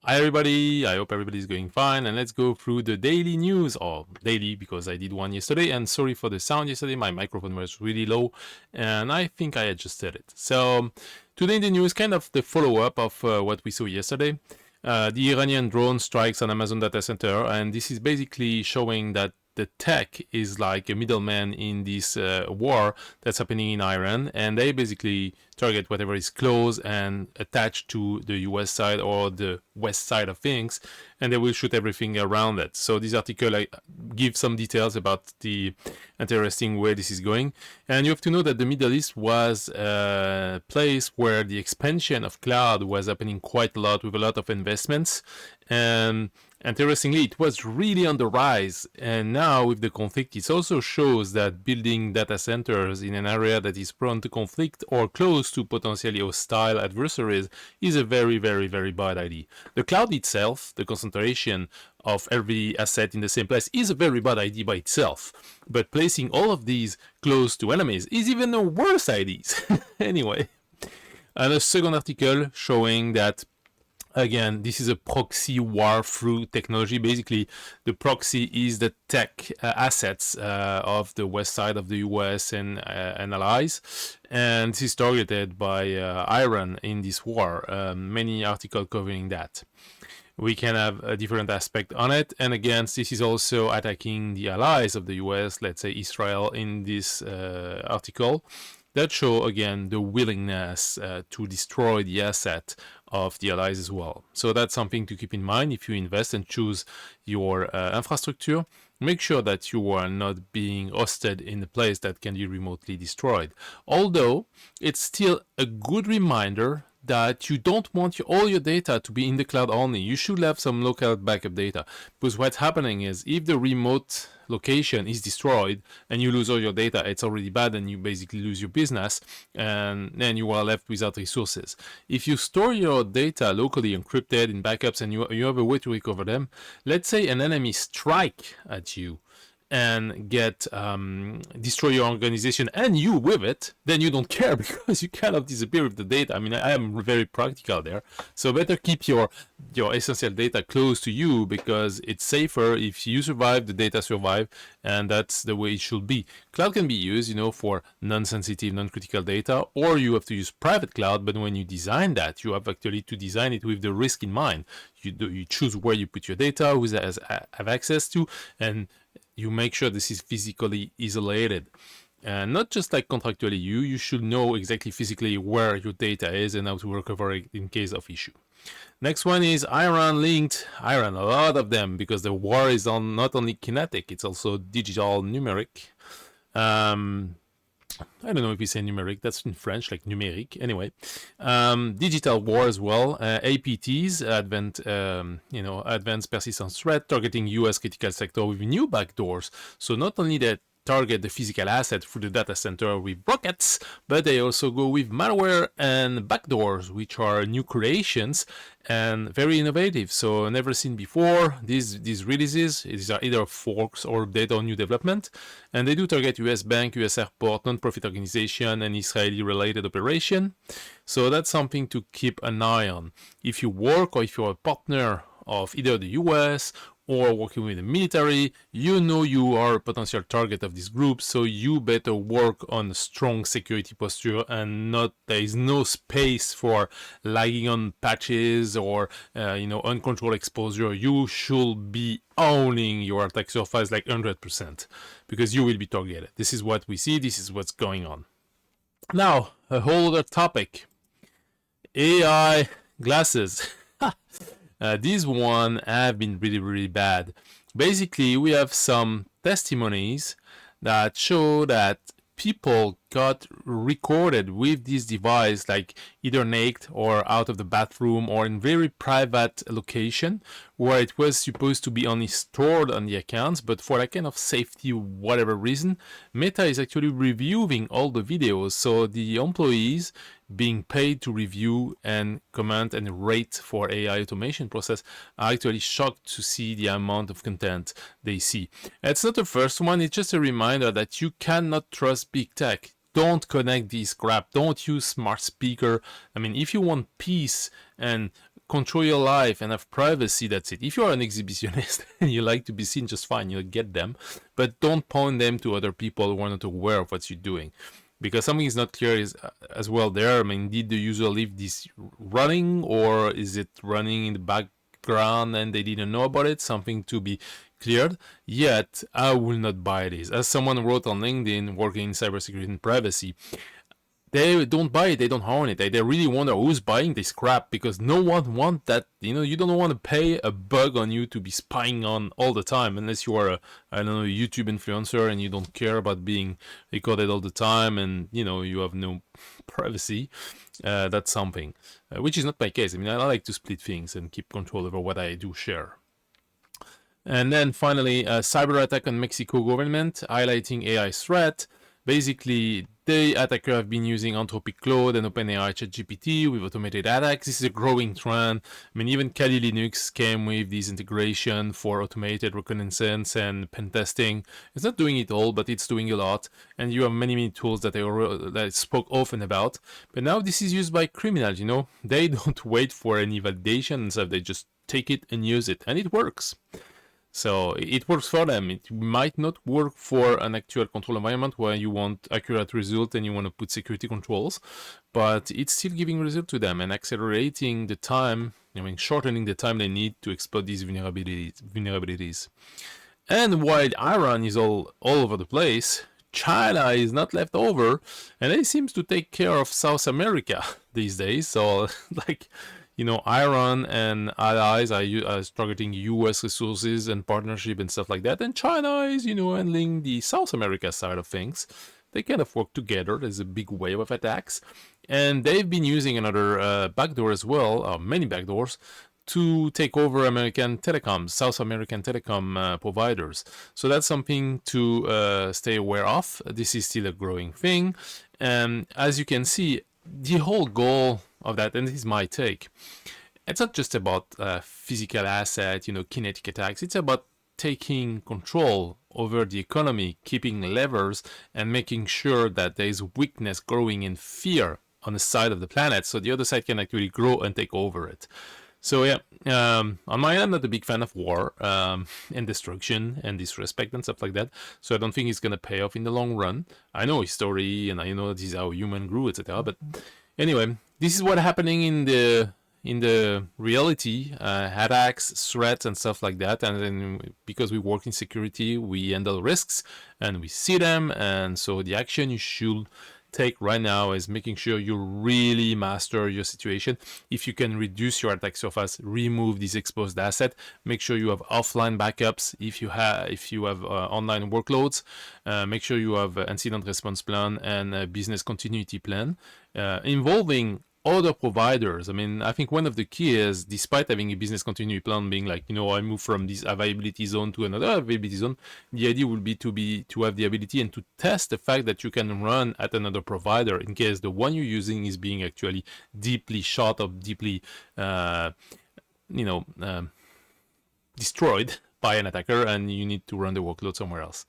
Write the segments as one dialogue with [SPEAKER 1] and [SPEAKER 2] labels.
[SPEAKER 1] Hi everybody, I hope everybody's going fine, and let's go through the daily news, or daily because I did one yesterday, and sorry for the sound yesterday, my microphone was really low and I think I adjusted it. So today in the news, kind of the follow-up of what we saw yesterday. The Iranian drone strikes an Amazon data center, and this is basically showing that the tech is like a middleman in this war that's happening in Iran, and they basically target whatever is close and attached to the US side or the west side of things, and they will shoot everything around it. So this article gives some details about the interesting way this is going. And you have to know that the Middle East was a place where the expansion of cloud was happening quite a lot, with a lot of investments. And interestingly, it was really on the rise, and now with the conflict, it also shows that building data centers in an area that is prone to conflict or close to potentially hostile adversaries is a very, very, very bad idea. The cloud itself, the concentration of every asset in the same place, is a very bad idea by itself, but placing all of these close to enemies is even a worse idea. Anyway, and a second article showing that again, this is a proxy war through technology. Basically, the proxy is the tech assets of the west side of the US and allies, and this is targeted by Iran in this war. Many articles covering that. We can have a different aspect on it, and again, this is also attacking the allies of the US, let's say Israel, in this article, that show again the willingness to destroy the asset of the allies as well. So that's something to keep in mind if you invest and choose your infrastructure. Make sure that you are not being hosted in a place that can be remotely destroyed. Although it's still a good reminder that you don't want all your data to be in the cloud only. You should have some local backup data, because what's happening is if the remote location is destroyed and you lose all your data, it's already bad, and you basically lose your business, and then you are left without resources. If you store your data locally encrypted in backups and you have a way to recover them, let's say an enemy strike at you and destroy your organization and you with it, then you don't care because you cannot disappear with the data. I mean, I am very practical there. So better keep your essential data close to you, because it's safer. If you survive, the data survive, and that's the way it should be. Cloud can be used, for non-sensitive, non-critical data, or you have to use private cloud, but when you design that, you have actually to design it with the risk in mind. You choose where you put your data, who has have access to, and you make sure this is physically isolated. And not just like contractually, you should know exactly physically where your data is and how to recover it in case of issue. Next one is Iran linked. Iran, a lot of them, because the war is on not only kinetic, it's also digital, numeric. I don't know if we say numeric, that's in French, like numérique. Anyway, digital war as well. APTs, advanced persistent threat, targeting US critical sector with new backdoors. So not only that target the physical asset through the data center with rockets, but they also go with malware and backdoors, which are new creations and very innovative. So never seen before. These releases, these are either forks or update or new development, and they do target US bank, US airport, non-profit organization, and Israeli-related operation. So that's something to keep an eye on. If you work or if you're a partner of either the US or working with the military, you are a potential target of this group, so you better work on a strong security posture, and there is no space for lagging on patches or uncontrolled exposure. You should be owning your attack surface like 100%, because you will be targeted. This is what we see, this is what's going on. Now, a whole other topic. AI glasses. These one have been really, really bad. Basically, we have some testimonies that show that people got recorded with this device, like either naked or out of the bathroom or in very private location, where it was supposed to be only stored on the accounts, but for that kind of safety, whatever reason, Meta is actually reviewing all the videos. So the employees being paid to review and comment and rate for AI automation process are actually shocked to see the amount of content they see. It's not the first one, it's just a reminder that you cannot trust big tech. Don't connect this crap, don't use smart speaker. I mean, if you want peace and control your life and have privacy, that's it. If you're an exhibitionist and you like to be seen, just fine, you'll get them. But don't point them to other people who are not aware of what you're doing. Because something is not clear is as well there. I mean, did the user leave this running, or is it running in the background and they didn't know about it? Something to be cleared. Yet, I will not buy this. As someone wrote on LinkedIn, working in cybersecurity and privacy, they don't buy it, they don't own it. They really wonder who's buying this crap, because no one wants that. You don't want to pay a bug on you to be spying on all the time, unless you are a, I don't know, YouTube influencer and you don't care about being recorded all the time, and you have no privacy. That's something, which is not my case. I mean, I like to split things and keep control over what I do share. And then finally, a cyber attack on Mexico government, highlighting AI threat. Basically, the attacker have been using Anthropic Claude and OpenAI ChatGPT with automated attacks. This is a growing trend. I mean, even Kali Linux came with this integration for automated reconnaissance and pen testing. It's not doing it all, but it's doing a lot. And you have many tools that I spoke often about. But now this is used by criminals, They don't wait for any validation and stuff. They just take it and use it. And it works. So it works for them. It might not work for an actual control environment where you want accurate result and you want to put security controls, but it's still giving result to them and accelerating the time, shortening the time they need to exploit these vulnerabilities. And while Iran is all over the place, China is not left over, and it seems to take care of South America these days. So Iran and allies are targeting US resources and partnership and stuff like that. And China is, handling the South America side of things. They kind of work together. There's a big wave of attacks. And they've been using another backdoor as well, many backdoors, to take over American telecoms, South American telecom providers. So that's something to stay aware of. This is still a growing thing. And as you can see, the whole goal of that, and this is my take, it's not just about physical asset, kinetic attacks. It's about taking control over the economy, keeping levers, and making sure that there is weakness growing in fear on the side of the planet, so the other side can actually grow and take over it. So yeah, on my end, I'm not a big fan of war and destruction and disrespect and stuff like that. So I don't think it's gonna pay off in the long run. I know history and I know this is how human grew, etc. But anyway, this is what's happening in the reality, attacks, threats, and stuff like that. And then because we work in security, we handle risks and we see them. And so the action you should take right now is making sure you really master your situation. If you can reduce your attack surface, remove these exposed assets. Make sure you have offline backups. If you have online workloads, make sure you have an incident response plan and a business continuity plan involving other providers. I mean, I think one of the key is, despite having a business continuity plan being like, I move from this availability zone to another availability zone, the idea would be to have the ability and to test the fact that you can run at another provider in case the one you're using is being actually deeply shot or deeply, destroyed by an attacker, and you need to run the workload somewhere else.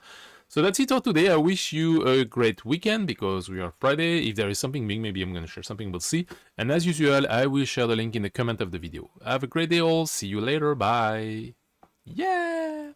[SPEAKER 1] So that's it for today. I wish you a great weekend, because we are Friday. If there is something big, maybe I'm going to share something, we'll see. And as usual, I will share the link in the comment of the video. Have a great day all. See you later. Bye. Yeah.